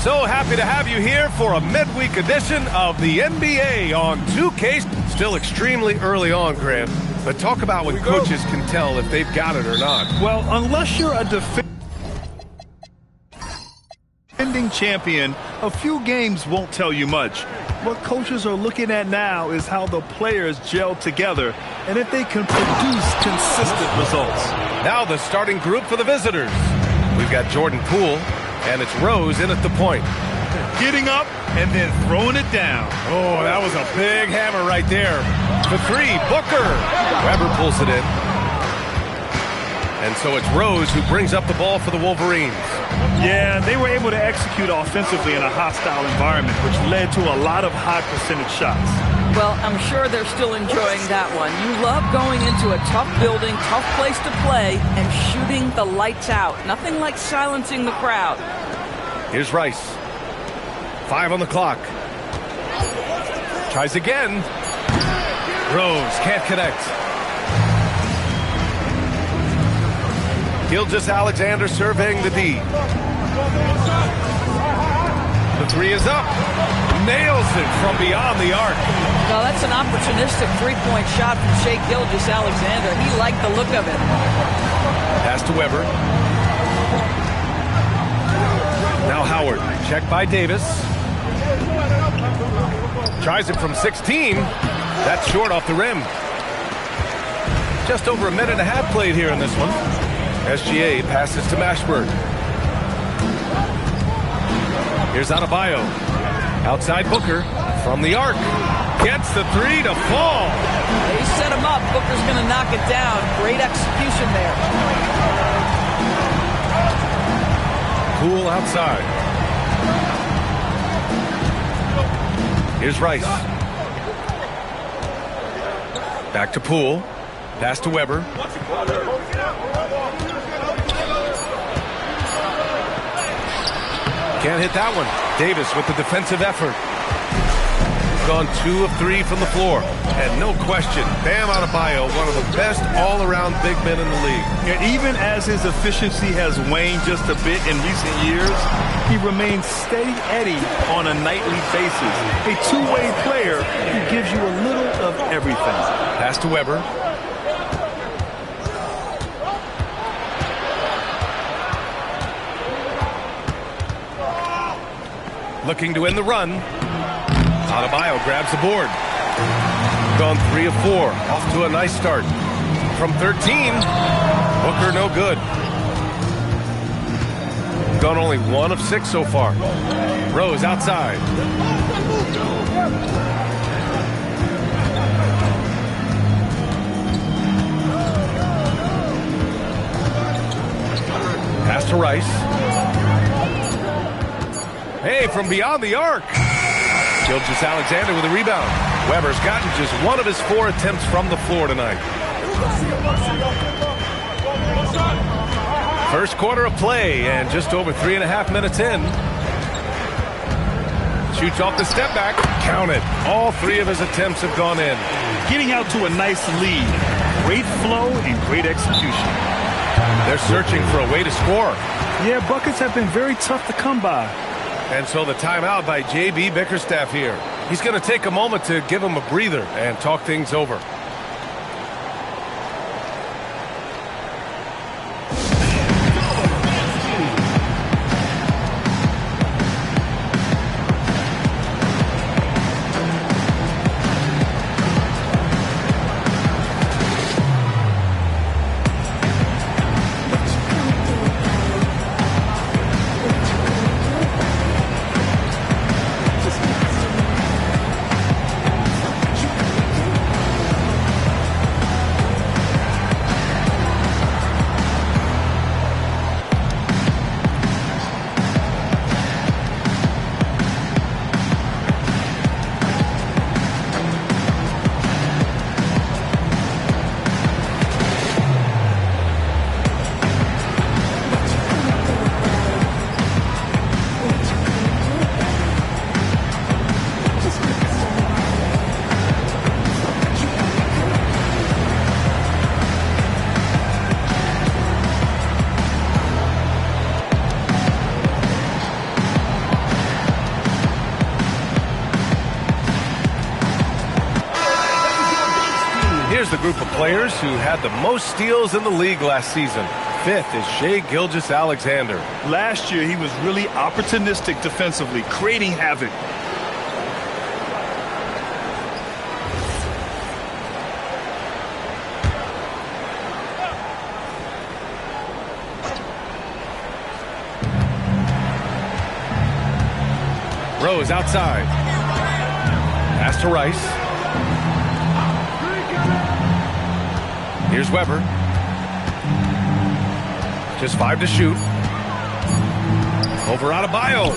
So happy to have you here for a midweek edition of the NBA on 2K. Still extremely early on, Grant, but talk about when coaches can tell if they've got it or not. Well, unless you're a defending champion, a few games won't tell you much. What coaches are looking at now is how the players gel together and if they can produce consistent results. Now the starting group for the visitors. We've got Jordan Poole, and it's Rose in at the point. Getting up and then throwing it down. Oh, that was a big hammer right there. The three, Booker. Weber pulls it in. And so it's Rose who brings up the ball for the Wolverines. Yeah, they were able to execute offensively in a hostile environment, which led to a lot of high percentage shots. Well, I'm sure they're still enjoying that one. You love going into a tough building, tough place to play, and shooting the lights out. Nothing like silencing the crowd. Here's Rice. 5 on the clock. Tries again. Rose can't connect. Gilgeous-Alexander surveying the D. The three is up. Nails it from beyond the arc. Well, that's an opportunistic three-point shot from Shai Gilgeous-Alexander. He liked the look of it. Pass to Weber. Now Howard. Check by Davis. Tries it from 16. That's short off the rim. Just over a minute and a half played here in this one. SGA passes to Mashburn. Here's Adebayo. Outside Booker from the arc. Gets the three to fall. They set him up. Booker's going to knock it down. Great execution there. Poole outside. Here's Rice. Back to Poole. Pass to Weber. Can't hit that one. Davis with the defensive effort. Gone 2 of 3 from the floor. And no question, Bam Adebayo, one of the best all-around big men in the league. And even as his efficiency has waned just a bit in recent years, he remains steady Eddie on a nightly basis. A two-way player who gives you a little of everything. Pass to Weber. Looking to end the run. Adebayo grabs the board. Gone 3 of 4. Off to a nice start. From 13, Booker no good. Gone only 1 of 6 so far. Rose outside. Pass to Rice. Hey, from beyond the arc. Gilgeous-Alexander with a rebound. Weber's gotten just 1 of his 4 attempts from the floor tonight. First quarter of play and just over 3.5 minutes in. Shoots off the step back. Count it. All 3 of his attempts have gone in. Getting out to a nice lead. Great flow and great execution. They're searching for a way to score. Yeah, buckets have been very tough to come by. And so the timeout by J.B. Bickerstaff here. He's going to take a moment to give him a breather and talk things over. group of players who had the most steals in the league last season. 5th is Shai Gilgeous-Alexander. Last year, he was really opportunistic defensively, creating havoc. Rose outside. Pass to Rice. Here's Weber. Just 5 to shoot. Over Adebayo.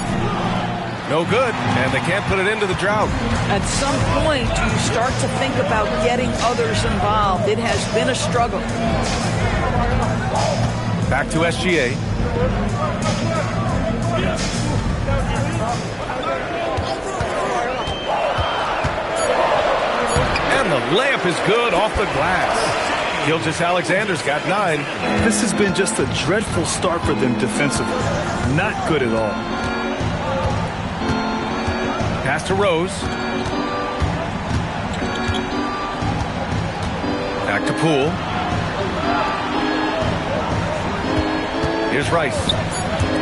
No good, and they can't put it into the drought. At some point, you start to think about getting others involved. It has been a struggle. Back to SGA. And the layup is good off the glass. Gilgeous-Alexander's got 9. This has been just a dreadful start for them defensively. Not good at all. Pass to Rose. Back to Poole. Here's Rice.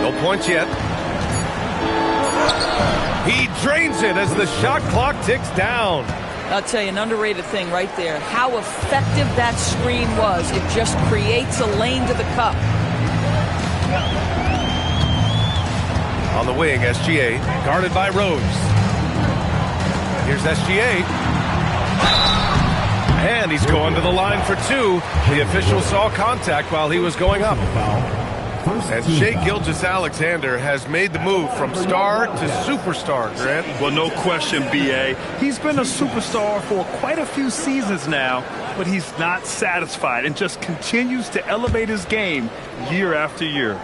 No points yet. He drains it as the shot clock ticks down. I'll tell you, an underrated thing right there. How effective that screen was. It just creates a lane to the cup. On the wing, SGA, guarded by Rose. Here's SGA. And he's going to the line for 2. The official saw contact while he was going up. And Shai Gilgeous-Alexander has made the move from star to superstar, Grant. Well, no question, B.A. He's been a superstar for quite a few seasons now, but he's not satisfied and just continues to elevate his game year after year.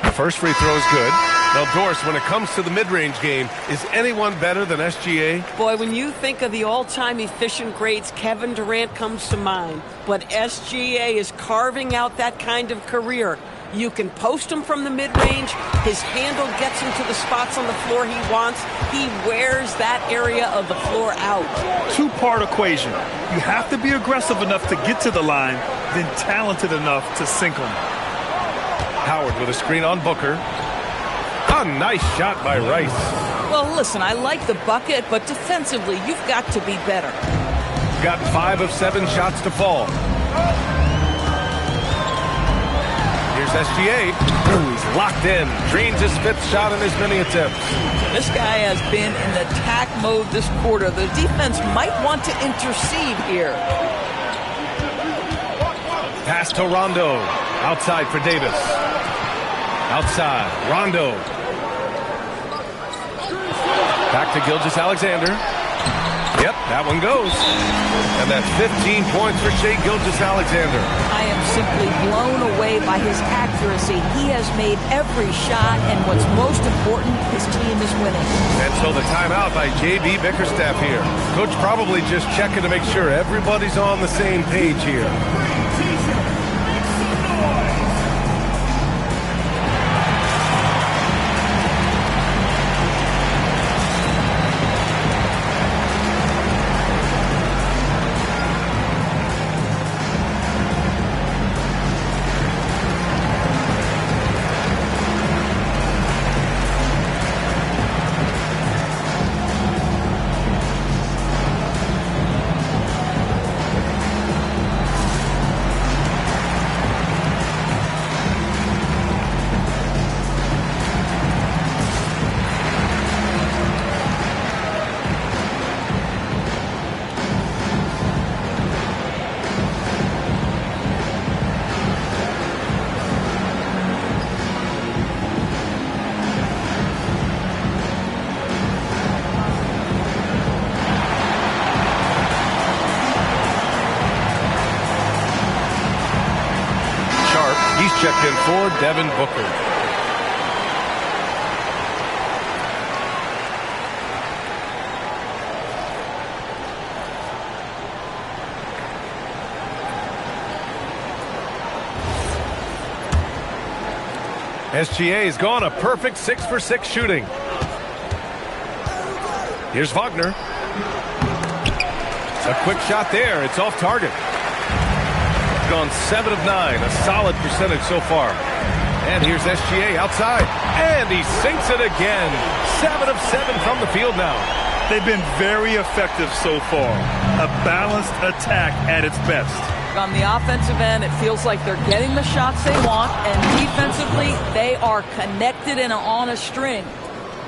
The first free throw is good. Now, Doris, when it comes to the mid-range game, is anyone better than SGA? Boy, when you think of the all-time efficient greats, Kevin Durant comes to mind. But SGA is carving out that kind of career. You can post him from the mid-range. His handle gets him to the spots on the floor he wants. He wears that area of the floor out. Two-part equation. You have to be aggressive enough to get to the line, then talented enough to sink them. Howard with a screen on Booker. A nice shot by Rice. Well, listen, I like the bucket, but defensively, you've got to be better. Got 5 of 7 shots to fall. Here's SGA. He's locked in. Drains his 5th shot in as many attempts. This guy has been in attack mode this quarter. The defense might want to intercede here. Pass to Rondo. Outside for Davis. Outside. Rondo. Back to Gilgeous-Alexander. Yep, that one goes. And that's 15 points for Shai Gilgeous-Alexander. I am simply blown away by his accuracy. He has made every shot, and what's most important, his team is winning. And so the timeout by J.B. Bickerstaff here. Coach probably just checking to make sure everybody's on the same page here. He's checked in for Devin Booker. SGA's gone a perfect 6 for 6 shooting. Here's Wagner. A quick shot there. It's off target. Gone 7 of 9. A solid percentage so far. And here's SGA outside. And he sinks it again. 7 of 7 from the field now. They've been very effective so far. A balanced attack at its best. On the offensive end, it feels like they're getting the shots they want, and defensively, they are connected and on a string.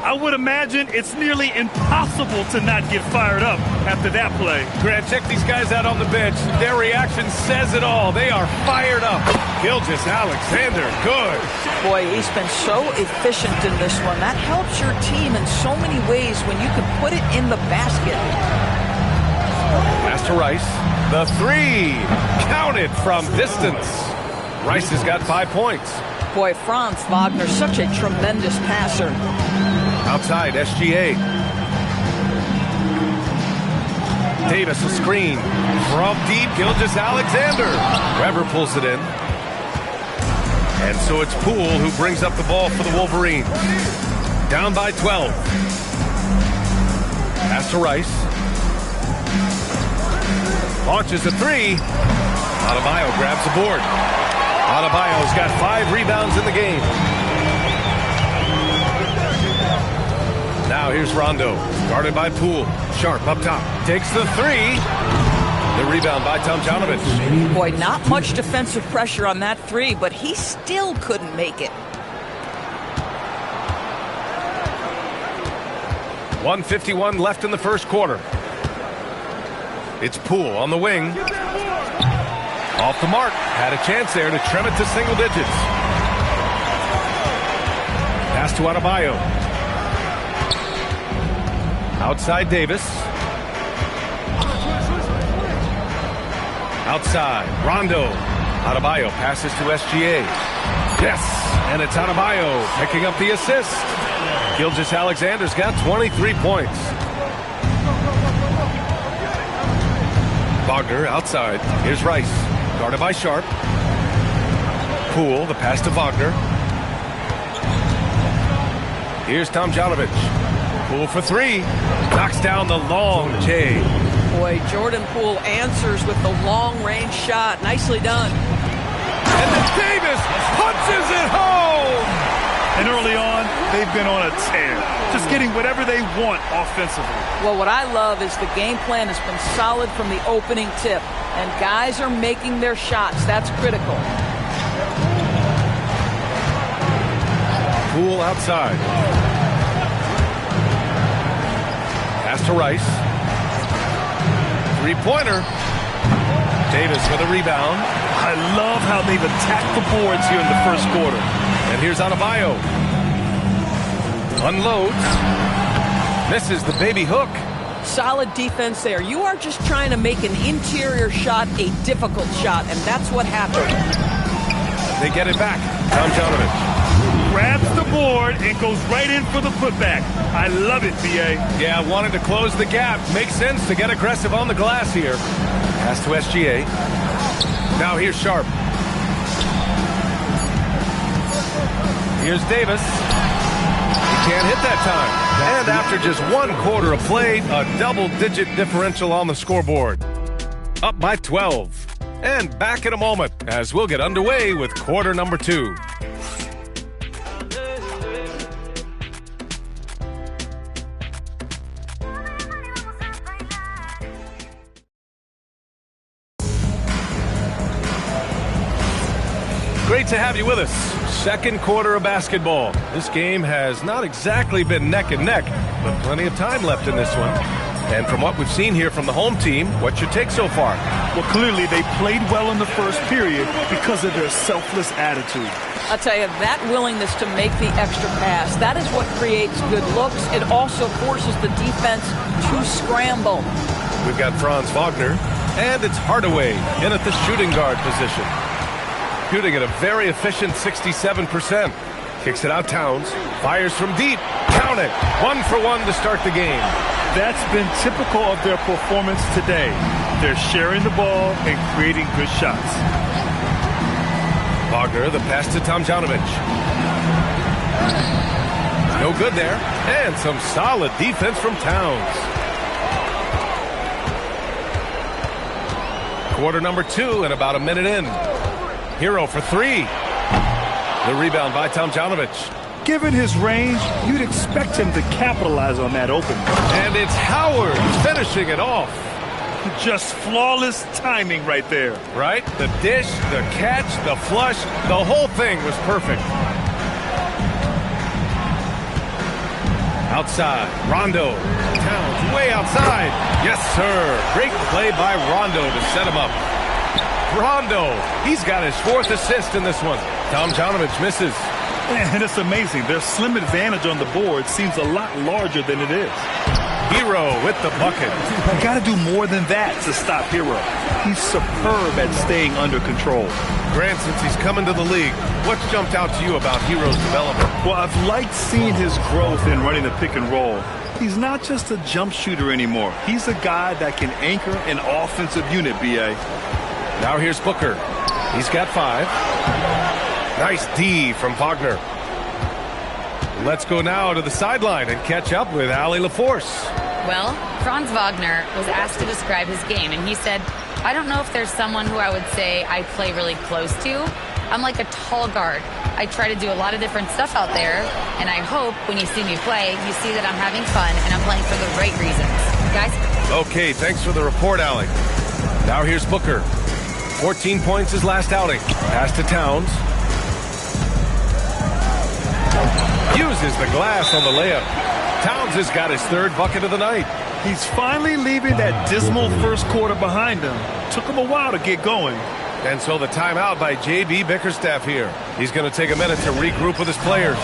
I would imagine it's nearly impossible to not get fired up after that play. Grant, check these guys out on the bench. Their reaction says it all. They are fired up. Gilgeous-Alexander, good. Boy, he's been so efficient in this one. That helps your team in so many ways when you can put it in the basket. Pass to Rice. The three. Counted from distance. Rice has got 5 points. Boy, Franz Wagner, such a tremendous passer. Outside, SGA. Davis, a screen. From deep, Gilgeous-Alexander. Weber pulls it in. And so it's Poole who brings up the ball for the Wolverines. Down by 12. Pass to Rice. Launches a three. Adebayo grabs the board. Adebayo's got 5 rebounds in the game. Now here's Rondo, guarded by Poole. Sharp up top, takes the three. The rebound by Tomjanovich. Boy, not much defensive pressure on that three, but he still couldn't make it. 1:51 left in the first quarter. It's Poole on the wing. Off the mark. Had a chance there to trim it to single digits. Pass to Adebayo. Outside Davis. Outside Rondo. Adebayo passes to SGA. Yes, and it's Adebayo picking up the assist. Gilgeous-Alexander's got 23 points. Wagner outside. Here's Rice. Guarded by Sharp. Poole, the pass to Wagner. Here's Tomjanovich. Poole for three. Knocks down the long J. Boy, Jordan Poole answers with the long-range shot. Nicely done. And then Davis punches it home! And early on, they've been on a tear. Just getting whatever they want offensively. Well, what I love is the game plan has been solid from the opening tip. And guys are making their shots. That's critical. Poole outside. Pass to Rice. Three-pointer. Davis with a rebound. I love how they've attacked the boards here in the first quarter. And here's Adebayo. Unloads. Misses the baby hook. Solid defense there. You are just trying to make an interior shot a difficult shot, and that's what happened. They get it back. Tomjanovich. Grabs the board and goes right in for the putback. I love it, B.A. Yeah, wanted to close the gap. Makes sense to get aggressive on the glass here. Pass to SGA. Now here's Sharp. Here's Davis. He can't hit that time. And after just 1 quarter of play, a double-digit differential on the scoreboard. Up by 12. And back in a moment as we'll get underway with quarter number 2. Great to have you with us. Second quarter of basketball. This game has not exactly been neck and neck, but plenty of time left in this one. And from what we've seen here from the home team, what's your take so far? Well, clearly they played well in the first period because of their selfless attitude. I'll tell you, that willingness to make the extra pass, that is what creates good looks. It also forces the defense to scramble. We've got Franz Wagner, and it's Hardaway in at the shooting guard position. Shooting at a very efficient 67%. Kicks it out Towns. Fires from deep. Count it. 1 for 1 to start the game. That's been typical of their performance today. They're sharing the ball and creating good shots. Wagner, the pass to Tomjanovich. No good there. And some solid defense from Towns. Quarter number 2 and about a minute in. Hero for 3. The rebound by Tomjanovich. Given his range, you'd expect him to capitalize on that opening. And it's Howard finishing it off. Just flawless timing right there. Right? The dish, the catch, the flush, the whole thing was perfect. Outside, Rondo. Towns way outside. Yes, sir. Great play by Rondo to set him up. Rondo, he's got his 4th assist in this one. Tomjanovich misses. And it's amazing. Their slim advantage on the board seems a lot larger than it is. Hero with the bucket. You got to do more than that to stop Hero. He's superb at staying under control. Grant, since he's coming to the league, what's jumped out to you about Hero's development? Well, I've liked seeing his growth in running the pick and roll. He's not just a jump shooter anymore. He's a guy that can anchor an offensive unit, B.A. Now here's Booker. He's got 5. Nice D from Wagner. Let's go now to the sideline and catch up with Allie LaForce. Well, Franz Wagner was asked to describe his game, and he said, I don't know if there's someone who I would say I play really close to. I'm like a tall guard. I try to do a lot of different stuff out there, and I hope when you see me play, you see that I'm having fun and I'm playing for the right reasons. Guys? Okay, thanks for the report, Allie. Now here's Booker. 14 points his last outing. Pass to Towns. Uses the glass on the layup. Towns has got his 3rd bucket of the night. He's finally leaving that dismal first quarter behind him. Took him a while to get going. And so the timeout by J.B. Bickerstaff here. He's going to take a minute to regroup with his players.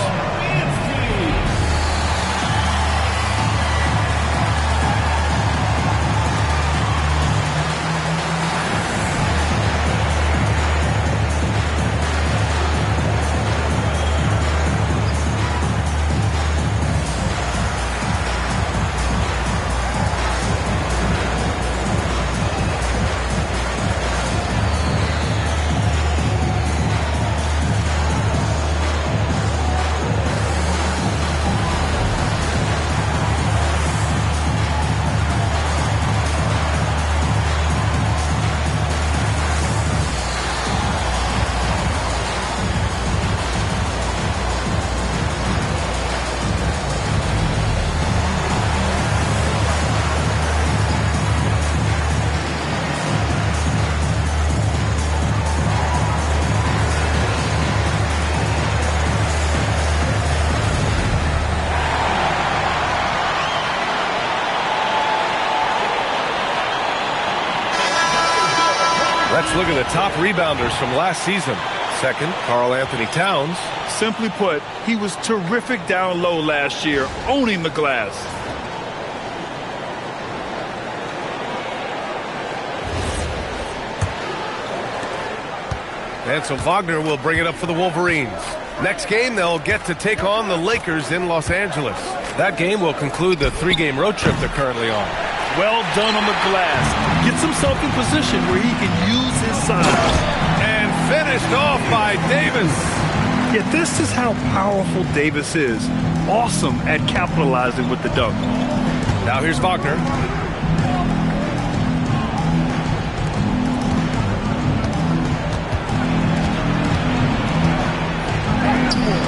Let's look at the top rebounders from last season. Second, Karl Anthony Towns. Simply put, he was terrific down low last year, owning the glass. And so Wagner will bring it up for the Wolverines. Next game, they'll get to take on the Lakers in Los Angeles. That game will conclude the 3-game road trip they're currently on. Well done on the glass. Gets himself in position where he can use his size. And finished off by Davis. Yeah, this is how powerful Davis is. Awesome at capitalizing with the dunk. Now here's Wagner.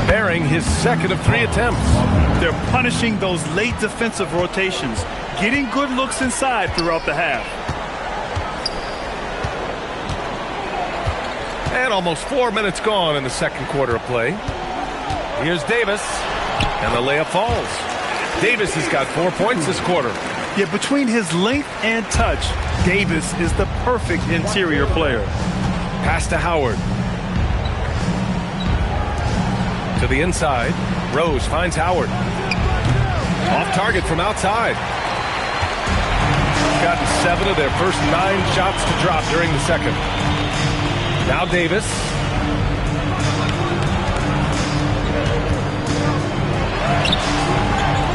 Bearing his 2nd of 3 attempts. They're punishing those late defensive rotations, getting good looks inside throughout the half. And almost 4 minutes gone in the second quarter of play. Here's Davis, and the layup falls. Davis has got 4 points this quarter. Yet between his length and touch, Davis is the perfect interior player. Pass to Howard. To the inside. Rose finds Howard. Off target from outside. Gotten 7 of their first 9 shots to drop during the second. Now Davis.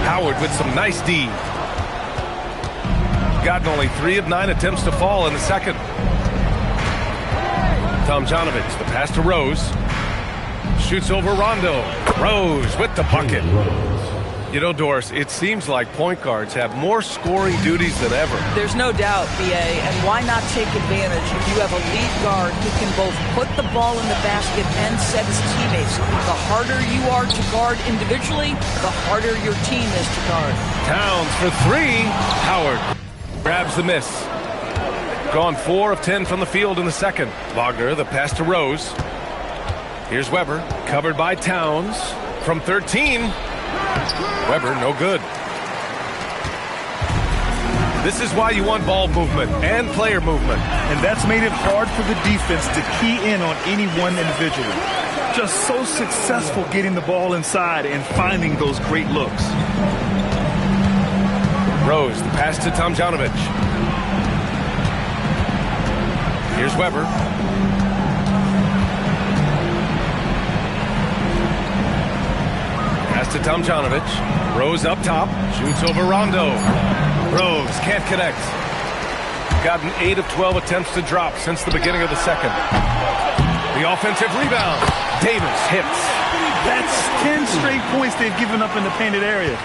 Howard with some nice D. Gotten only 3 of 9 attempts to fall in the second. Tomjanovich, the pass to Rose. Shoots over Rondo. Rose with the bucket. You know, Doris, it seems like point guards have more scoring duties than ever. There's no doubt, BA, and why not take advantage if you have a lead guard who can both put the ball in the basket and set his teammates. The harder you are to guard individually, the harder your team is to guard. Towns for three. Howard grabs the miss. Gone 4 of 10 from the field in the second. Wagner, the pass to Rose. Here's Weber, covered by Towns from 13. Weber, no good. This is why you want ball movement and player movement. And that's made it hard for the defense to key in on any one individual. Just so successful getting the ball inside and finding those great looks. Rose, the pass to Tomljanovic. Here's Weber. Pass to Tomljanovic. Rose up top. Shoots over Rondo. Rose can't connect. Gotten 8 of 12 attempts to drop since the beginning of the second. The offensive rebound. Davis hits. That's 10 straight points they've given up in the painted area.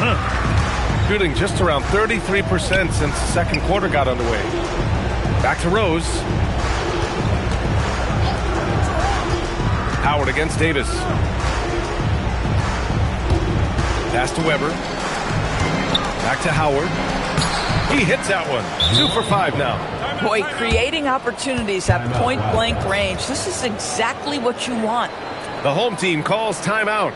Shooting just around 33% since the second quarter got underway. Back to Rose. Howard against Davis. Pass to Weber. Back to Howard. He hits that one. 2 for 5 now. Boy, creating opportunities at point-blank range. This is exactly what you want. The home team calls timeout.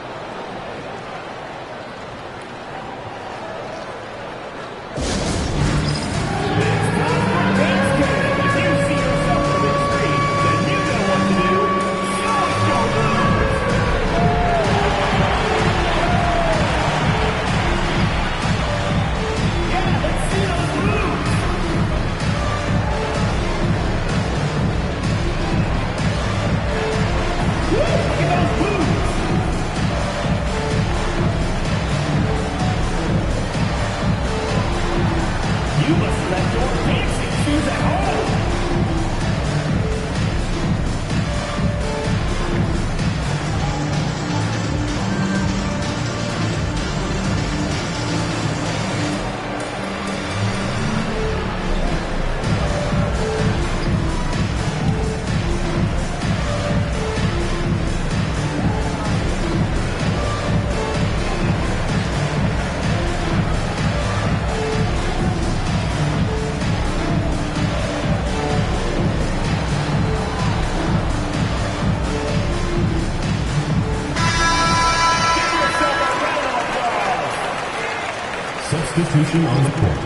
Substitution on the court.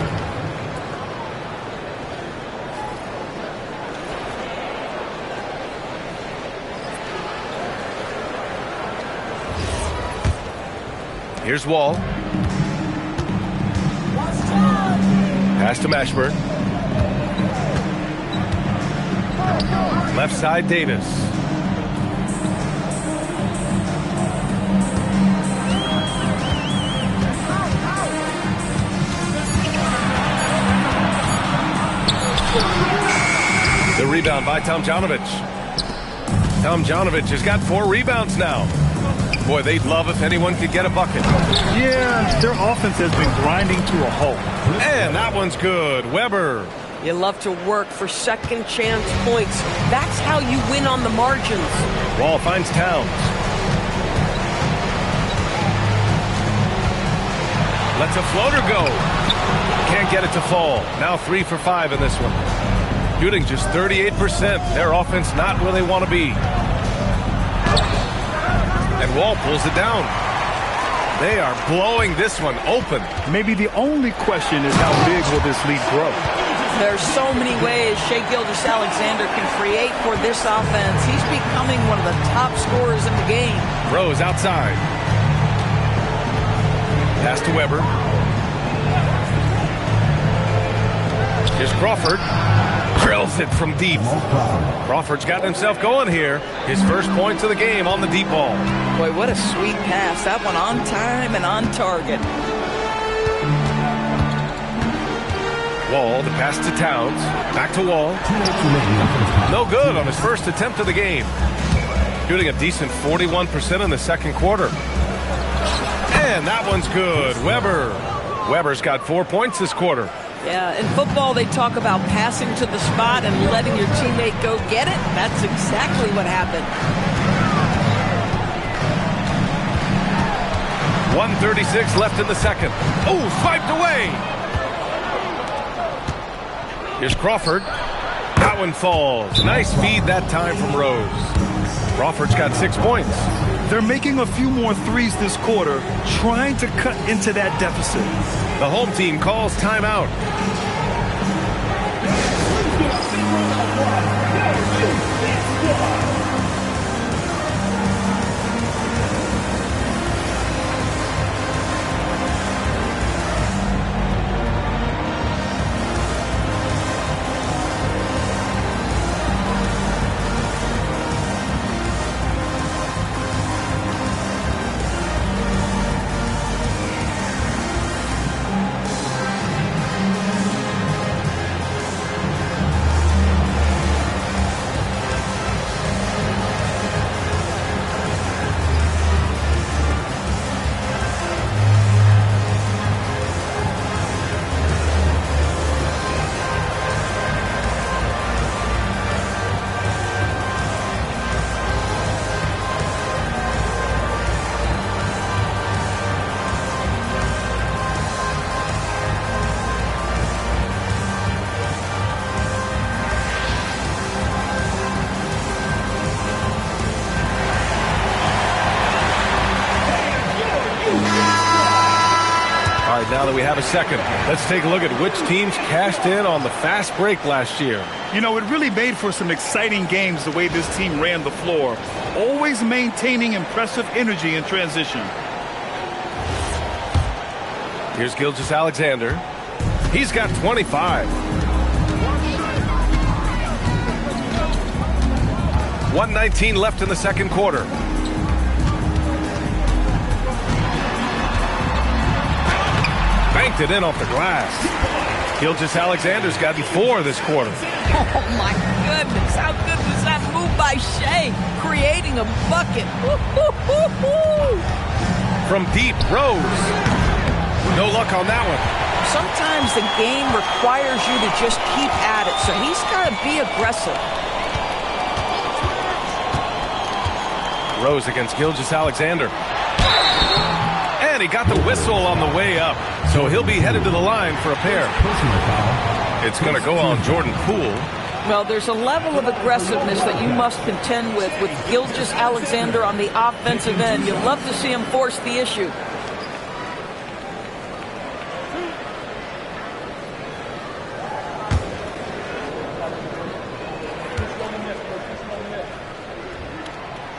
Here's Wall. Pass to Mashburn. Left side, Davis. The rebound by Tomljanovic. Tomljanovic has got 4 rebounds now. Boy, they'd love if anyone could get a bucket. Yeah, their offense has been grinding to a halt. And that one's good. Weber. You love to work for second chance points. That's how you win on the margins. Wall finds Towns. Lets a floater go. Can't get it to fall. Now 3 for 5 in this one. Shooting just 38%. Their offense not where they want to be. And Wall pulls it down. They are blowing this one open. Maybe the only question is how big will this lead grow? There's so many ways Shai Gilgeous-Alexander can create for this offense. He's becoming one of the top scorers in the game. Rose outside. Pass to Weber. Here's Crawford. Drills it from deep. Crawford's gotten himself going here. His first points of the game on the deep ball. Boy, what a sweet pass. That one on time and on target. Wall, the pass to Towns. Back to Wall. No good on his first attempt of the game. Shooting a decent 41% in the second quarter. And that one's good. Weber's got 4 points this quarter. Yeah, in football, they talk about passing to the spot and letting your teammate go get it. That's exactly what happened. 1:36 left in the second. Oh, swiped away. Here's Crawford. That one falls. Nice feed that time from Rose. Crawford's got 6 points. They're making a few more threes this quarter, trying to cut into that deficit. The home team calls timeout. Now that we have a second, let's take a look at which teams cashed in on the fast break last year. You know, it really made for some exciting games the way this team ran the floor, always maintaining impressive energy in transition. Here's Gilgeous-Alexander. He's got 25. 1:19 left in the second quarter. Banked it in off the glass. Gilgeous-Alexander's got 4 this quarter. Oh, my goodness. How good was that move by Shea? Creating a bucket. From deep, Rose. No luck on that one. Sometimes the game requires you to just keep at it, so he's got to be aggressive. Rose against Gilgeous-Alexander. And he got the whistle on the way up. So he'll be headed to the line for a pair. It's going to go on Jordan Poole. Well, there's a level of aggressiveness that you must contend with Gilgeous-Alexander on the offensive end. You'd love to see him force the issue.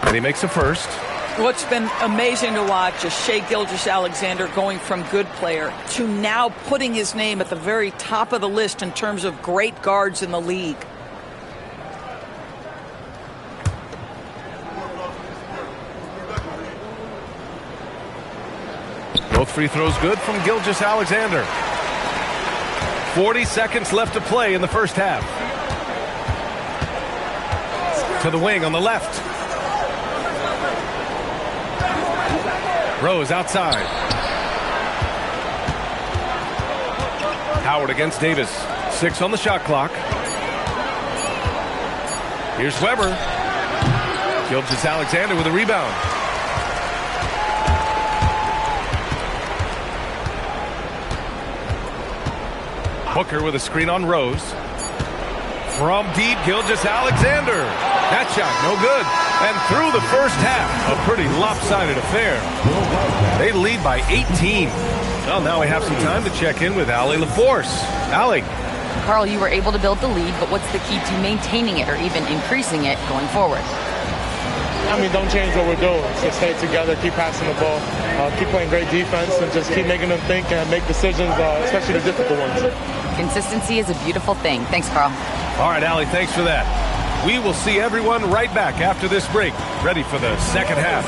And he makes a first. What's been amazing to watch is Shea Gilgeous-Alexander going from good player to now putting his name at the very top of the list in terms of great guards in the league. Both free throws good from Gilgeous-Alexander. 40 seconds left to play in the first half. To the wing on the left. Rose outside. Howard against Davis. 6 on the shot clock. Here's Weber. Gilgeous-Alexander with a rebound. Booker with a screen on Rose. From deep, Gilgeous-Alexander. That shot, no good. And through the first half, a pretty lopsided affair. They lead by 18. Well, now we have some time to check in with Allie LaForce. Allie. Carl, you were able to build the lead, but what's the key to maintaining it or even increasing it going forward? I mean, don't change what we're doing. Just stay together, keep passing the ball, keep playing great defense, and just keep making them think and make decisions, especially the difficult ones. Consistency is a beautiful thing. Thanks, Carl. All right, Allie, thanks for that. We will see everyone right back after this break, ready for the second half.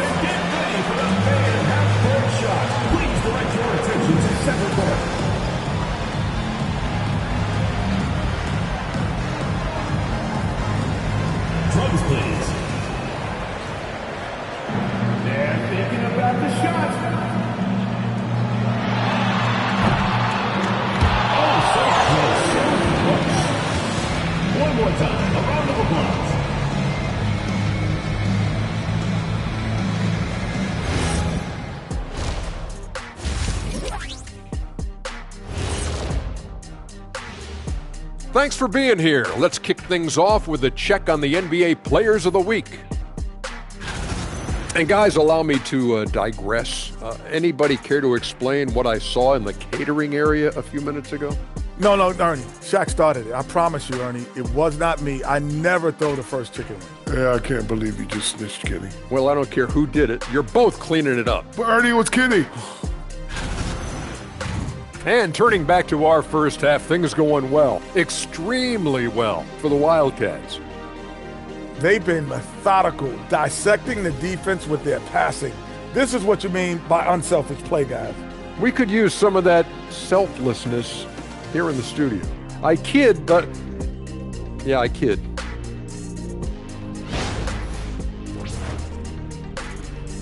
Please direct your attention to second quarter. Drums, please. They're thinking about the shot. Thanks for being here. Let's kick things off with a check on the NBA Players of the Week. And guys, allow me to digress. Anybody care to explain what I saw in the catering area a few minutes ago? No, Ernie. Shaq started it. I promise you, Ernie. It was not me. I never throw the first chicken wing. Yeah, I can't believe you just snitched Kenny. Well, I don't care who did it. You're both cleaning it up. But Ernie, it was Kenny. And turning back to our first half, things going well. Extremely well for the Wildcats. They've been methodical, dissecting the defense with their passing. This is what you mean by unselfish play, guys. We could use some of that selflessness here in the studio. I kid, but yeah, I kid.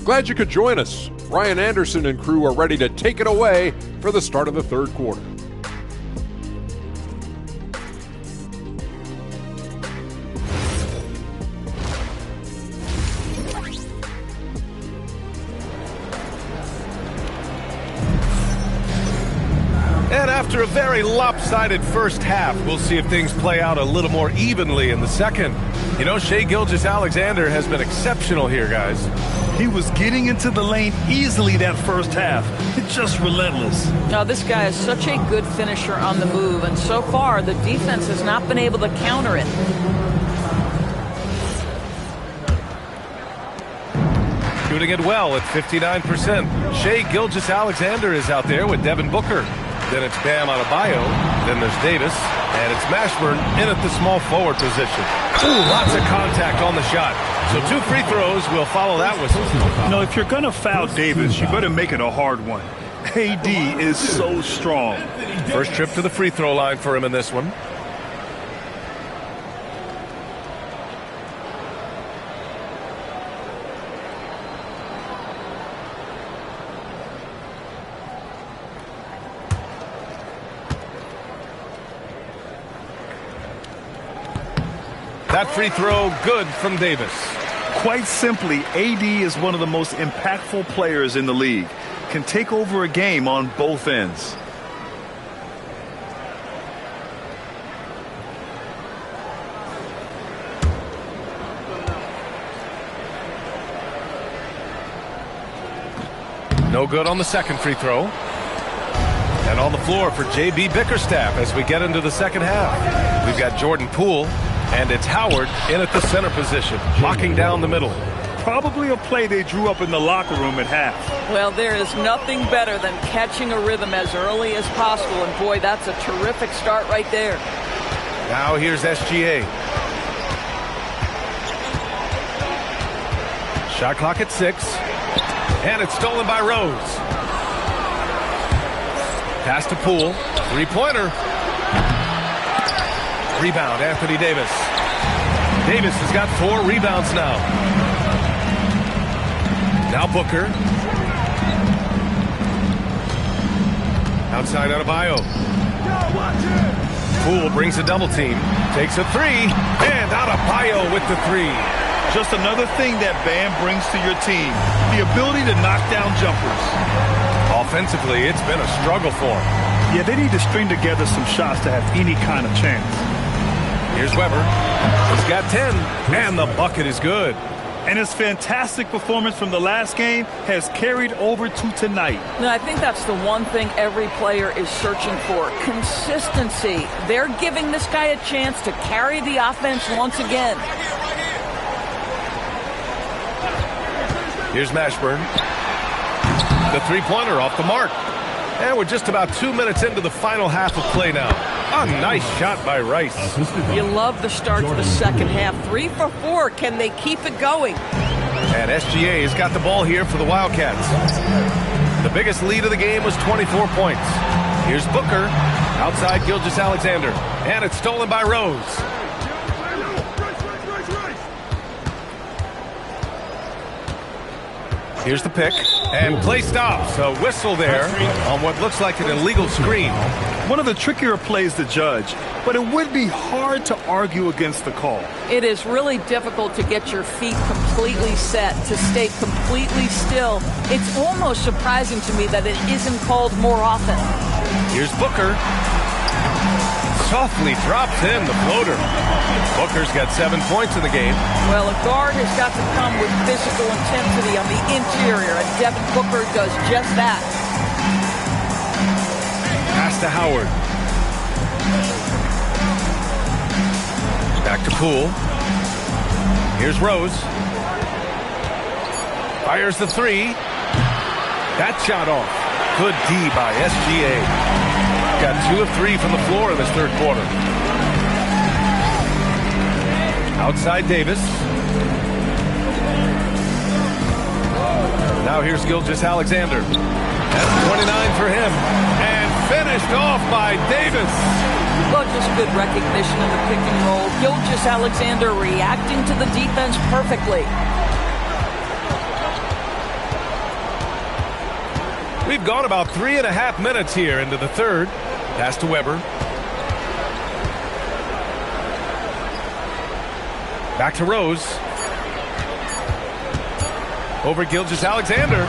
Glad you could join us. Ryan Anderson and crew are ready to take it away for the start of the third quarter. And after a very lopsided first half, we'll see if things play out a little more evenly in the second. You know, Shai Gilgeous-Alexander has been exceptional here, guys. He was getting into the lane easily that first half. It's just relentless. Now, this guy is such a good finisher on the move, and so far the defense has not been able to counter it. Shooting it well at 59%. Shai Gilgeous-Alexander is out there with Devin Booker. Then it's Bam Adebayo. Then there's Davis. And it's Mashburn in at the small forward position. Ooh, lots of contact on the shot. So 2 free throws will follow that whistle. No, if you're going to foul Davis, you better make it a hard one. AD is so strong. First trip to the free throw line for him in this one. That free throw good from Davis. Quite simply, AD is one of the most impactful players in the league. Can take over a game on both ends. No good on the second free throw. And on the floor for J.B. Bickerstaff as we get into the second half. We've got Jordan Poole. And it's Howard in at the center position, locking down the middle. Probably a play they drew up in the locker room at half. Well, there is nothing better than catching a rhythm as early as possible. And, boy, that's a terrific start right there. Now here's SGA. Shot clock at 6. And it's stolen by Rose. Pass to Poole. Three-pointer. Rebound, Anthony Davis. Davis has got 4 rebounds now. Now Booker. Outside Adebayo. Poole brings a double team. Takes a 3. And Adebayo with the 3. Just another thing that Bam brings to your team. The ability to knock down jumpers. Offensively, it's been a struggle for him. Yeah, they need to string together some shots to have any kind of chance. Here's Weber. He's got 10, and the bucket is good. And his fantastic performance from the last game has carried over to tonight. No, I think that's the one thing every player is searching for. Consistency. They're giving this guy a chance to carry the offense once again. Here's Mashburn. The three-pointer off the mark. And we're just about 2 minutes into the final half of play now. A nice shot by Rice. You love the start to the second half. 3 for 4. Can they keep it going? And SGA has got the ball here for the Wildcats. The biggest lead of the game was 24 points. Here's Booker. Outside Gilgeous-Alexander. And it's stolen by Rose. Here's the pick. And play stops. A whistle there on what looks like an illegal screen. One of the trickier plays to judge, but it would be hard to argue against the call. It is really difficult to get your feet completely set, to stay completely still. It's almost surprising to me that it isn't called more often. Here's Booker. softly drops in the floater. Booker's got 7 points in the game. Well, a guard has got to come with physical intensity on the interior, and Devin Booker does just that. Pass to Howard. Back to Poole. Here's Rose. Fires the three. That shot off. Good D by SGA. Got 2 of 3 from the floor in this third quarter. Outside Davis. Now here's Gilgeous-Alexander. That's 29 for him. And finished off by Davis. Well, just good recognition in the pick and roll. Gilgeous-Alexander reacting to the defense perfectly. We've gone about 3.5 minutes here into the third. Pass to Weber. Back to Rose. Over Gilgeous-Alexander.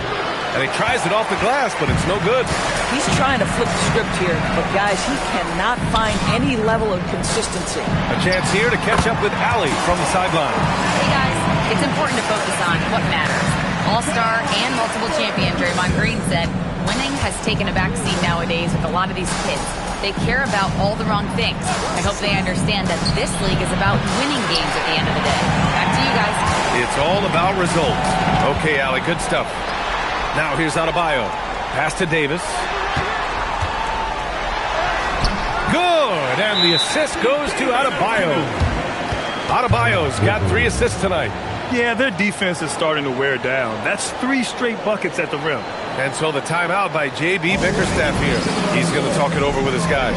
And he tries it off the glass, but it's no good. He's trying to flip the script here, but guys, he cannot find any level of consistency. A chance here to catch up with Allie from the sideline. Hey guys, it's important to focus on what matters. All-star and multiple champion Draymond Green said, winning has taken a backseat nowadays with a lot of these kids. They care about all the wrong things. I hope they understand that this league is about winning games at the end of the day. Back to you guys. It's all about results. Okay, Allie, good stuff. Now here's Adebayo. Pass to Davis. Good, and the assist goes to Adebayo. Adebayo's got 3 assists tonight. Yeah, their defense is starting to wear down. That's 3 straight buckets at the rim. And so the timeout by J.B. Bickerstaff here. He's going to talk it over with his guys.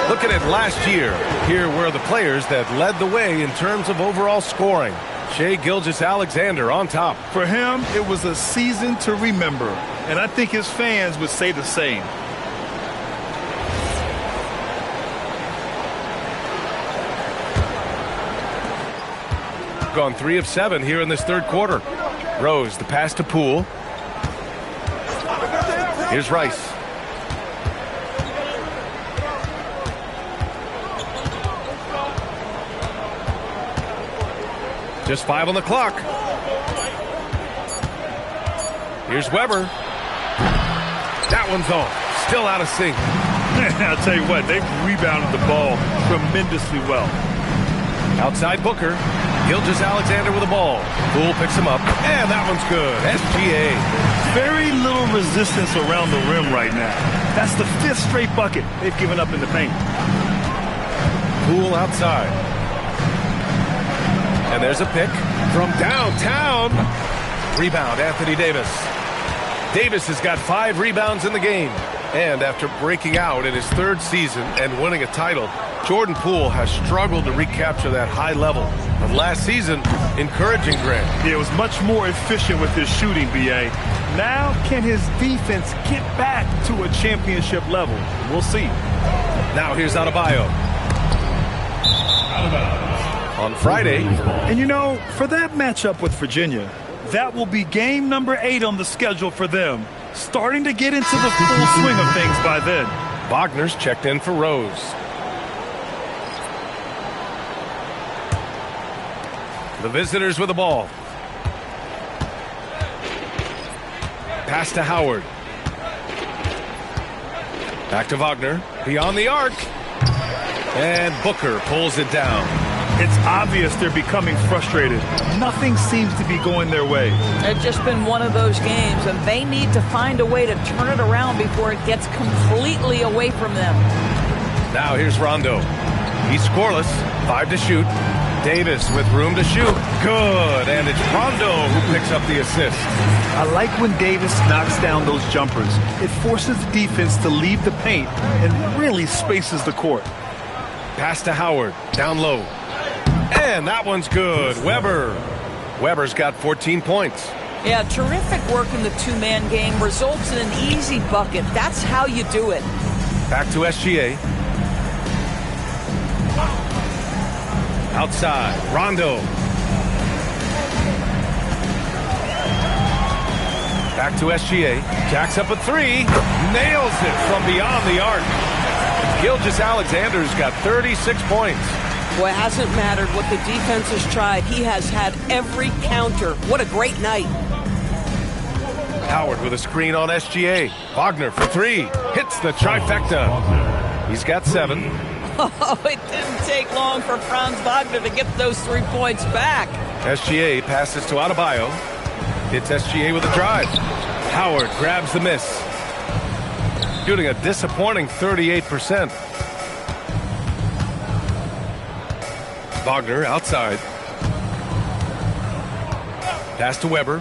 Looking at last year, here were the players that led the way in terms of overall scoring. Shai Gilgeous-Alexander on top. For him, it was a season to remember, and I think his fans would say the same. Gone 3 of 7 here in this third quarter. Rose, the pass to Poole. Here's Rice. Just 5 on the clock. Here's Weber. That one's off. Still out of sync. I'll tell you what, they've rebounded the ball tremendously well. Outside Booker. Gilgeous-Alexander with the ball. Poole picks him up. And that one's good. SGA. Very little resistance around the rim right now. That's the 5th straight bucket they've given up in the paint. Poole outside. And there's a pick from downtown. Rebound, Anthony Davis. Davis has got 5 rebounds in the game. And after breaking out in his 3rd season and winning a title, Jordan Poole has struggled to recapture that high level. But last season, encouraging, Grant. He was much more efficient with his shooting, B.A. Now, can his defense get back to a championship level? We'll see. Now here's Adebayo. On Friday. And you know, for that matchup with Virginia, that will be game number 8 on the schedule for them. Starting to get into the full swing of things by then. Wagner's checked in for Rose. The visitors with the ball. Pass to Howard. Back to Wagner. Beyond the arc. And Booker pulls it down. It's obvious they're becoming frustrated. Nothing seems to be going their way. It's just been one of those games, and they need to find a way to turn it around before it gets completely away from them. Now here's Rondo. He's scoreless. 5 to shoot. Davis with room to shoot. Good. And it's Rondo who picks up the assist. I like when Davis knocks down those jumpers. It forces the defense to leave the paint and really spaces the court. Pass to Howard. Down low. And that one's good. Weber's got 14 points. Yeah, terrific work in the two-man game results in an easy bucket. That's how you do it. Back to SGA. Outside, Rondo. Back to SGA. Jacks up a 3. Nails it from beyond the arc. Gilgeous-Alexander's got 36 points. Boy, it hasn't mattered what the defense has tried. He has had every counter. What a great night. Howard with a screen on SGA. Wagner for 3. Hits the trifecta. He's got 7. Oh, it didn't take long for Franz Wagner to get those 3 points back. SGA passes to Adebayo. Hits SGA with a drive. Howard grabs the miss. Shooting a disappointing 38%. Wagner outside. Pass to Weber.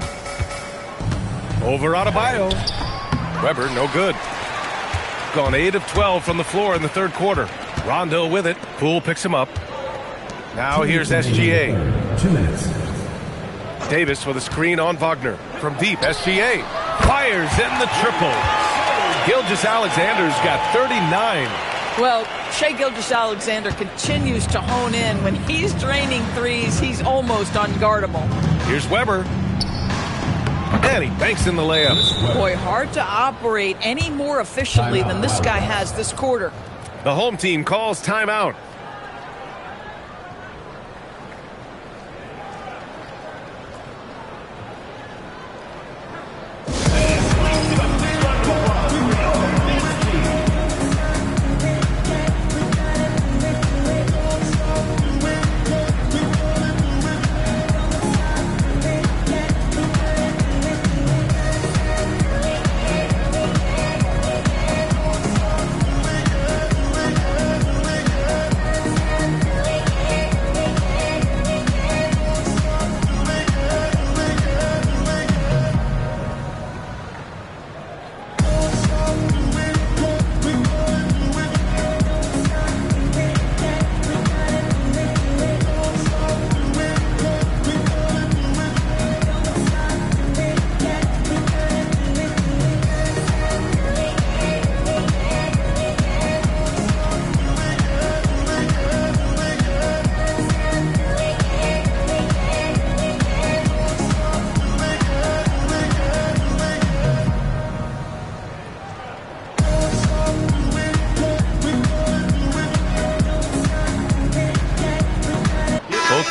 Over Adebayo. Weber, no good. Gone 8 of 12 from the floor in the third quarter. Rondo with it. Poole picks him up. Now here's SGA. 2 minutes. Davis with a screen on Wagner. From deep, SGA fires in the triple. Gilgeous-Alexander's got 39. Well, Shai Gilgeous-Alexander continues to hone in. When he's draining threes, he's almost unguardable. Here's Weber. And he banks in the layup. Boy, hard to operate any more efficiently than this guy has this quarter. The home team calls timeout.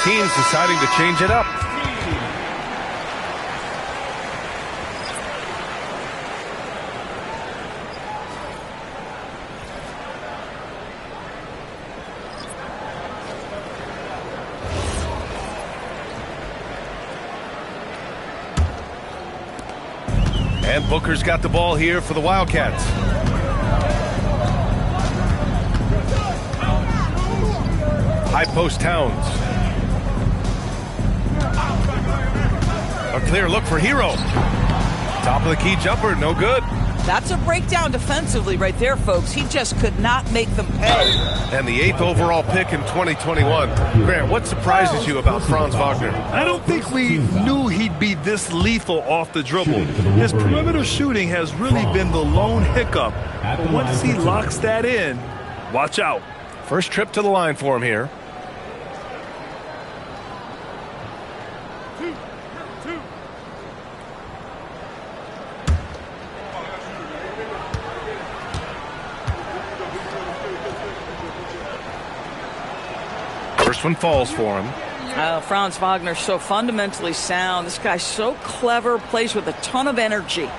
Teams deciding to change it up. And Booker's got the ball here for the Wildcats. High post Towns. A clear look for Hero. Top of the key jumper, no good. That's a breakdown defensively right there, folks. He just could not make them pay. And the 8th overall pick in 2021. Grant, what surprises you about Franz Wagner? I don't think we knew he'd be this lethal off the dribble. His perimeter shooting has really been the lone hiccup. But once he locks that in, watch out. First trip to the line for him here. First one falls for him. Franz Wagner's so fundamentally sound. This guy's so clever, plays with a ton of energy.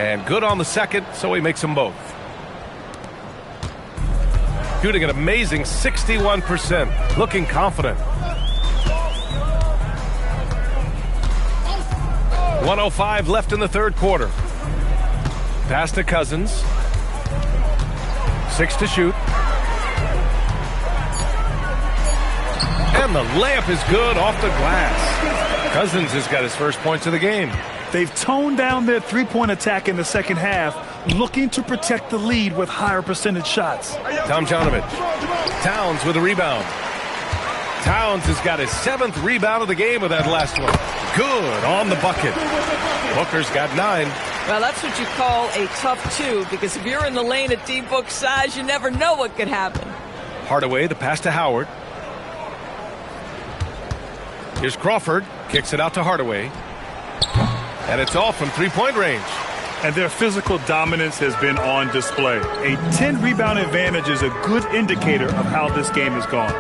And good on the second, so he makes them both. Shooting an amazing 61%. Looking confident. 1:05 left in the third quarter. Pass to Cousins. 6 to shoot. And the layup is good off the glass. Cousins has got his first points of the game. They've toned down their three-point attack in the second half, looking to protect the lead with higher percentage shots. Tomjanovich. Towns with a rebound. Towns has got his 7th rebound of the game with that last one. Good on the bucket. Booker's got 9. Well, that's what you call a tough 2, because if you're in the lane at D-Book size, you never know what could happen. Hardaway, the pass to Howard. Here's Crawford. Kicks it out to Hardaway. And it's all from three-point range. And their physical dominance has been on display. A 10-rebound advantage is a good indicator of how this game has gone.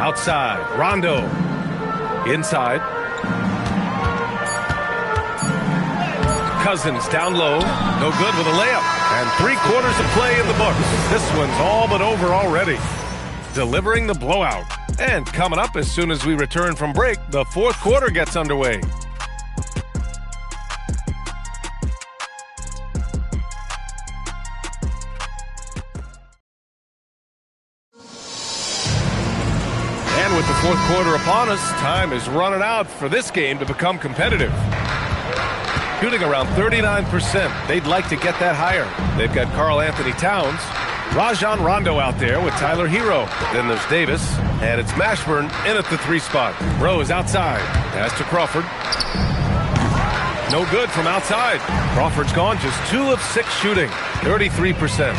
Outside, Rondo. Inside. Cousins down low. No good with a layup. And 3/4 of play in the books. This one's all but over already. Delivering the blowout. And coming up as soon as we return from break, the fourth quarter gets underway. And with the fourth quarter upon us, time is running out for this game to become competitive. Shooting around 39%. They'd like to get that higher. They've got Karl Anthony Towns. Rajon Rondo out there with Tyler Hero. Then there's Davis, and it's Mashburn in at the 3 spot. Rose outside. Pass to Crawford. No good from outside. Crawford's gone just 2 of 6 shooting, 33%.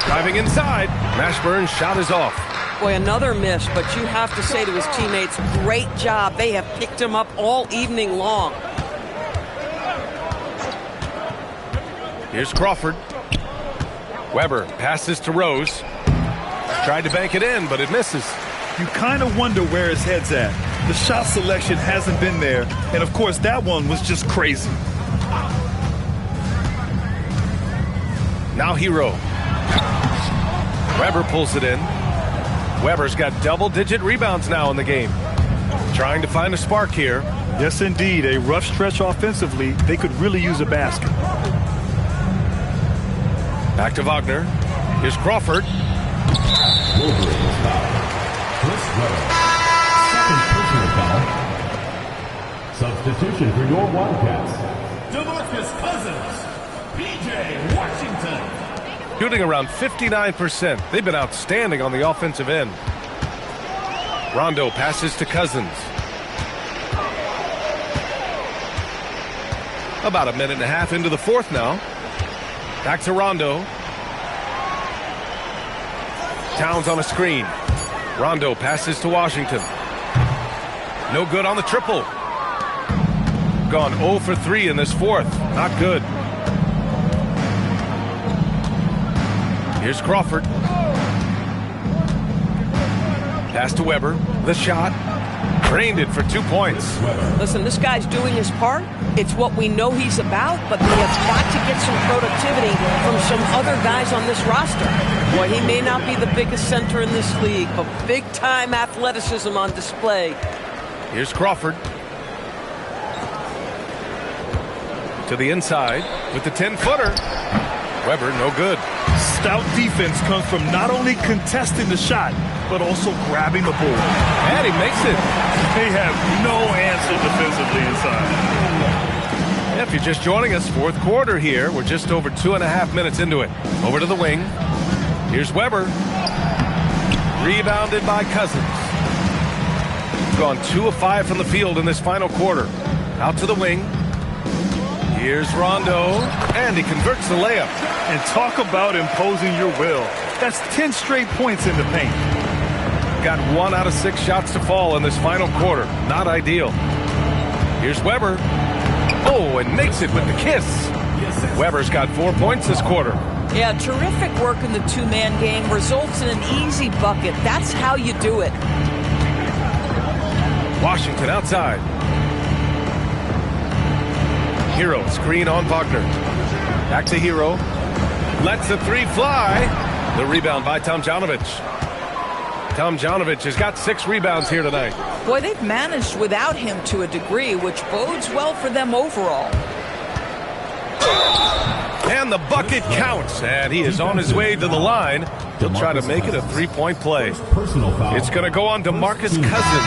Driving inside. Mashburn's shot is off. Boy, another miss, but you have to say to his teammates, great job. They have picked him up all evening long. Here's Crawford. Weber passes to Rose. Tried to bank it in, but it misses. You kind of wonder where his head's at. The shot selection hasn't been there, and of course that one was just crazy. Now Hero. Weber pulls it in. Weber's got double-digit rebounds now in the game. Trying to find a spark here. Yes, indeed. A rough stretch offensively. They could really use a basket. Back to Wagner. Here's Crawford. Substitution for your Wildcats. DeMarcus Cousins. P.J. Washington. Shooting around 59%. They've been outstanding on the offensive end. Rondo passes to Cousins. About a minute and a half into the fourth now. Back to Rondo. Towns on a screen. Rondo passes to Washington. No good on the triple. Gone 0 for 3 in this fourth. Not good. Here's Crawford. Pass to Weber. The shot. Drained it for 2 points. Listen, this guy's doing his part. It's what we know he's about, but they have got to get some productivity from some other guys on this roster. Boy, he may not be the biggest center in this league, but big-time athleticism on display. Here's Crawford. To the inside with the 10-footer. Weber, no good. Stout defense comes from not only contesting the shot, but also grabbing the ball. And he makes it. They have no answer defensively inside. If you're just joining us, fourth quarter here. We're just over 2.5 minutes into it. Over to the wing. Here's Weber. Rebounded by Cousins. Gone 2 of 5 from the field in this final quarter. Out to the wing. Here's Rondo. And he converts the layup. And talk about imposing your will. That's 10 straight points in the paint. Got 1 out of 6 shots to fall in this final quarter. Not ideal. Here's Weber. Oh, and makes it with the kiss. Weber's got 4 points this quarter. Yeah, terrific work in the two-man game. Results in an easy bucket. That's how you do it. Washington outside. Hero, screen on Wagner. Back to Hero. Lets the three fly. The rebound by Tomljanovic. Tomljanovic has got 6 rebounds here tonight. Boy, they've managed without him to a degree, which bodes well for them overall. And the bucket counts, and he is on his way to the line. He'll try to make it a 3-point play. It's going to go on to Marcus Cousins.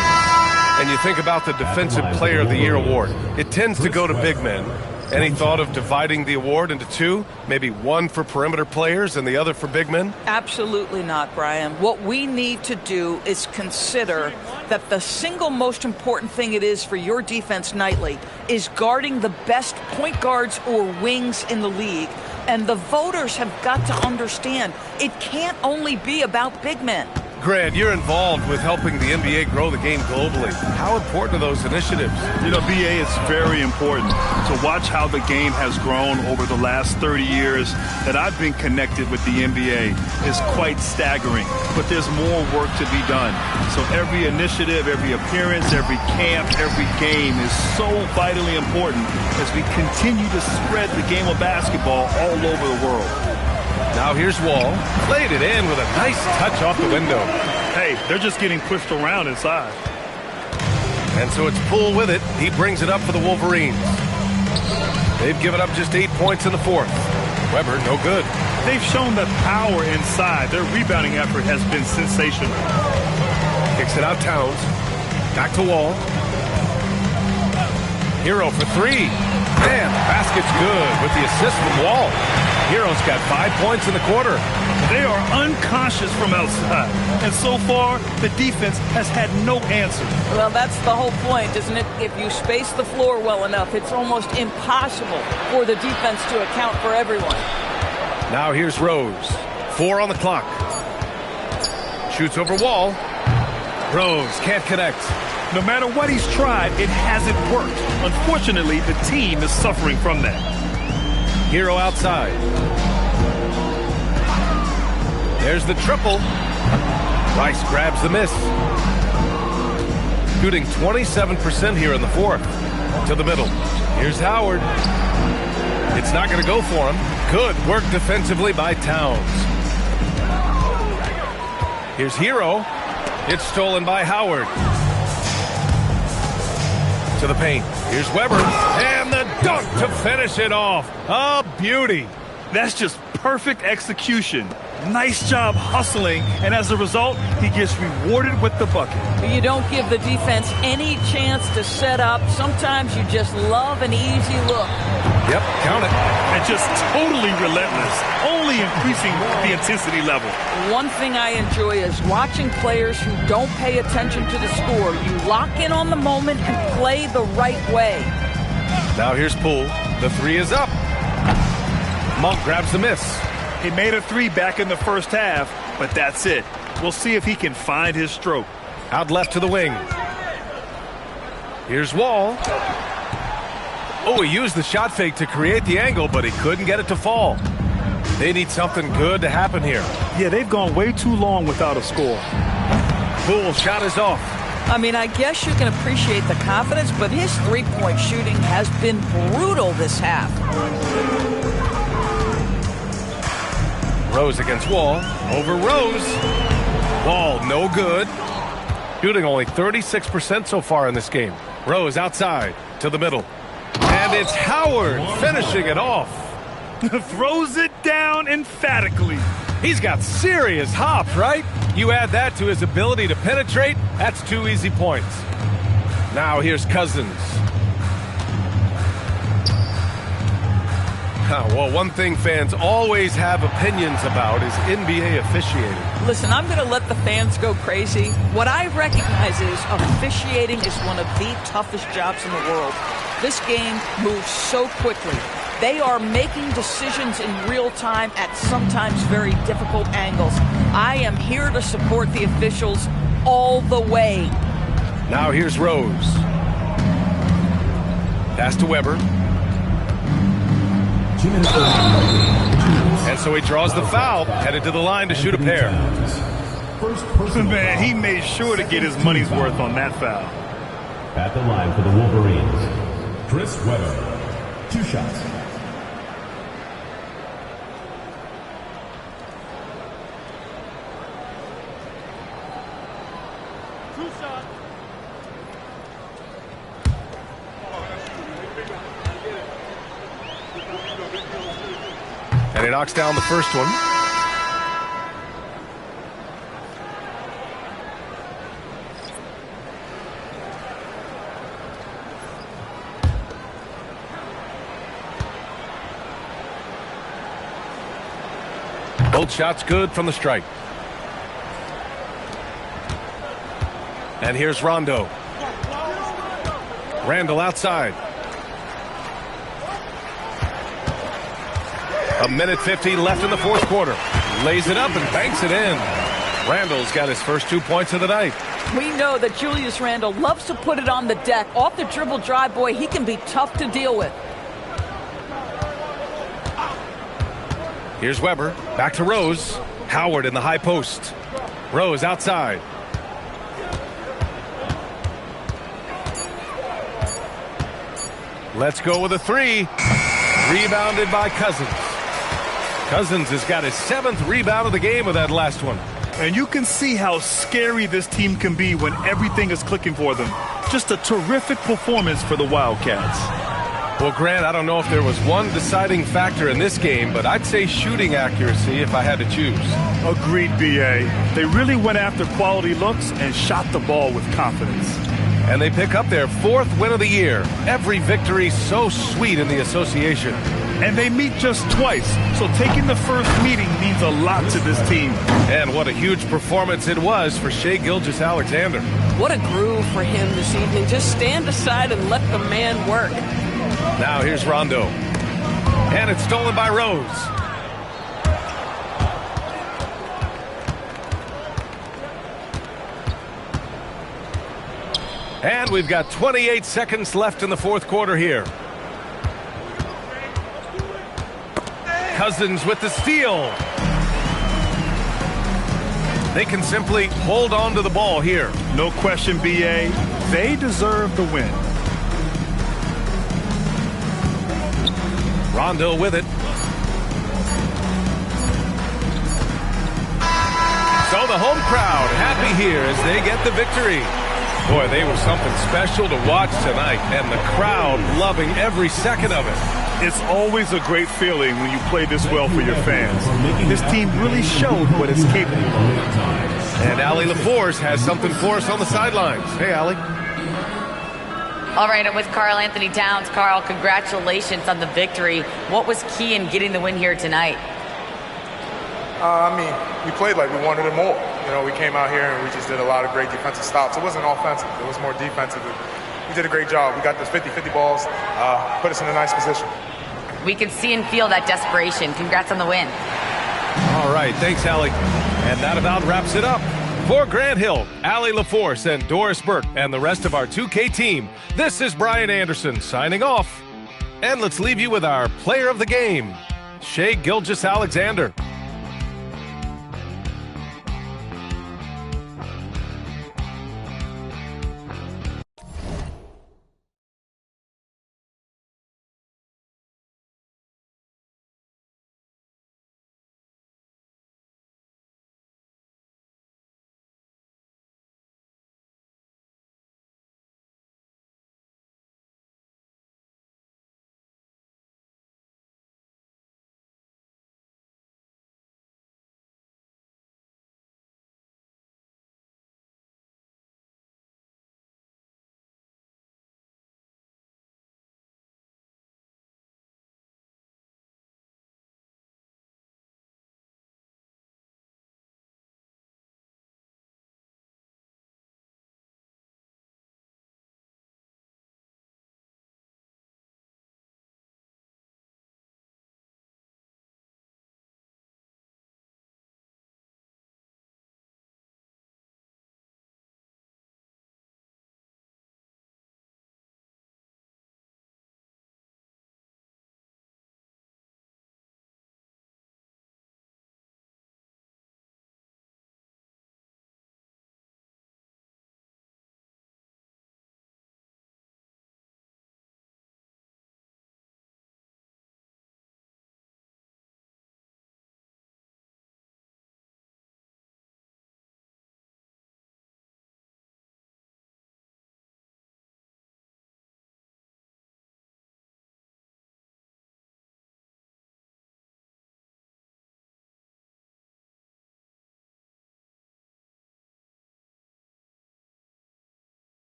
And you think about the Defensive Player of the Year award. It tends to go to big men. Any thought of dividing the award into 2? Maybe one for perimeter players and the other for big men? Absolutely not, Brian. What we need to do is consider that the single most important thing it is for your defense nightly is guarding the best point guards or wings in the league. And the voters have got to understand it can't only be about big men. Grant, you're involved with helping the NBA grow the game globally. How important are those initiatives? You know, BA, it's very important to watch how the game has grown over the last 30 years that I've been connected with the NBA is quite staggering. But there's more work to be done. So every initiative, every appearance, every camp, every game is so vitally important as we continue to spread the game of basketball all over the world. Now here's Wall. Played it in with a nice touch off the window. Hey, they're just getting pushed around inside. And so it's Poole with it. He brings it up for the Wolverines. They've given up just 8 points in the 4th. Weber, no good. They've shown that power inside. Their rebounding effort has been sensational. Kicks it out Towns. Back to Wall. Hero for 3. Man, basket's good with the assist from Wall. Hero's got 5 points in the quarter. They are unconscious from outside. And so far, the defense has had no answer. Well, that's the whole point, isn't it? If you space the floor well enough, it's almost impossible for the defense to account for everyone. Now here's Rose. 4 on the clock. Shoots over Wall. Rose can't connect. No matter what he's tried, it hasn't worked. Unfortunately, the team is suffering from that. Hero outside. There's the triple. Rice grabs the miss. Shooting 27% here in the 4th. To the middle. Here's Howard. It's not going to go for him. Good work defensively by Towns. Here's Hero. It's stolen by Howard. To the paint. Here's Weber. And the dunk to finish it off. A beauty. That's just perfect execution. Nice job hustling, and as a result, he gets rewarded with the bucket. You don't give the defense any chance to set up. Sometimes you just love an easy look. Yep, count it. And just totally relentless, only increasing the intensity level. One thing I enjoy is watching players who don't pay attention to the score. You lock in on the moment and play the right way. Now here's Poole. The 3 is up. Monk grabs the miss. He made a 3 back in the first half, but that's it. We'll see if he can find his stroke. Out left to the wing. Here's Wall. Oh, he used the shot fake to create the angle, but he couldn't get it to fall. They need something good to happen here. Yeah, they've gone way too long without a score. Poole's shot is off. I mean, I guess you can appreciate the confidence, but his three-point shooting has been brutal this half. Rose against Wall. Over Rose. Wall, no good. Shooting only 36% so far in this game. Rose outside to the middle. And it's Howard finishing it off. Throws it down emphatically. He's got serious hops, right? You add that to his ability to penetrate, that's 2 easy points. Now here's Cousins. Well, one thing fans always have opinions about is NBA officiating. Listen, I'm going to let the fans go crazy. What I recognize is officiating is one of the toughest jobs in the world. This game moves so quickly. They are making decisions in real time at sometimes very difficult angles. I am here to support the officials all the way. Now here's Rose. Pass to Weber. And so he draws the foul, headed to the line to shoot a pair. Man, he made sure to get his money's worth on that foul. At the line for the Wolverines, Chris Weber. 2 shots. And he knocks down the first one. Both shots good from the strike. And here's Rondo. Randall outside. A minute 50 left in the fourth quarter. Lays it up and banks it in. Randall's got his first 2 points of the night. We know that Julius Randle loves to put it on the deck. Off the dribble drive, boy, he can be tough to deal with. Here's Weber. Back to Rose. Howard in the high post. Rose outside. Let's go with a three. Rebounded by Cousins. Cousins has got his 7th rebound of the game with that last one. And you can see how scary this team can be when everything is clicking for them. Just a terrific performance for the Wildcats. Well, Grant, I don't know if there was one deciding factor in this game, but I'd say shooting accuracy if I had to choose. Agreed, B.A. They really went after quality looks and shot the ball with confidence. And they pick up their 4th win of the year. Every victory so sweet in the association. And they meet just twice, so taking the first meeting means a lot to this team. And what a huge performance it was for Shai Gilgeous-Alexander. What a groove for him this evening. Just stand aside and let the man work. Now here's Rondo. And it's stolen by Rose. And we've got 28 seconds left in the fourth quarter here. Cousins with the steal. They can simply hold on to the ball here. No question, B.A. They deserve the win. Rondo with it. So the home crowd happy here as they get the victory. Boy, they were something special to watch tonight, and the crowd loving every second of it. It's always a great feeling when you play this well for your fans. This team really showed what it's capable of. And Allie LaForce has something for us on the sidelines. Hey, Allie. All right, I'm with Karl Anthony Towns. Karl, congratulations on the victory. What was key in getting the win here tonight? We played like we wanted it more. We came out here and we just did a lot of great defensive stops. It wasn't offensive. It was more defensive. We did a great job. We got those 50-50 balls, put us in a nice position. We can see and feel that desperation. Congrats on the win. All right, thanks, Allie. And that about wraps it up. For Grant Hill, Allie LaForce, and Doris Burke, and the rest of our 2K team, this is Brian Anderson signing off. And let's leave you with our player of the game, Shai Gilgeous-Alexander.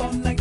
all night.